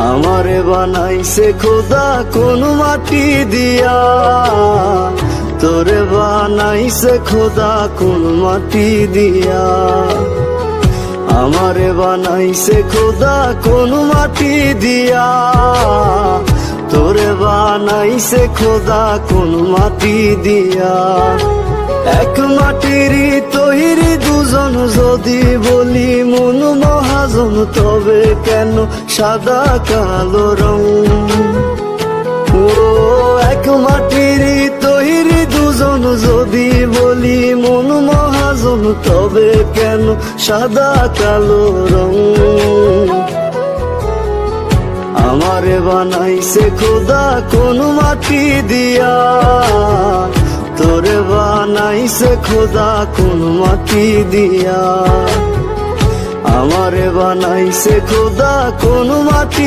আমারে বানাইছে খোদা কোন মাটি দিয়া, তোরে বানাইছে খোদা কোন মাটি দিয়া। আমারে বানাইছে খোদা কোন মাটি দিয়া, তোরে বানাইছে খোদা কোন মাটি দিয়া। এক মাটিরই তৈরি দুজন যদি বলি মন মহাজন, তবে কেন সাদা কালো রং? ও এক মাটিরই তৈরি দুজন যদি বলি মন মহাজন, তবে কেন সাদা কালো রং? আমারে বানাইছে খোদা কোন মাটি দিয়া, তোরে বানাইছে খোদা কোন মাটি দিয়া। আমারে বানাইছে খোদা কোন মাটি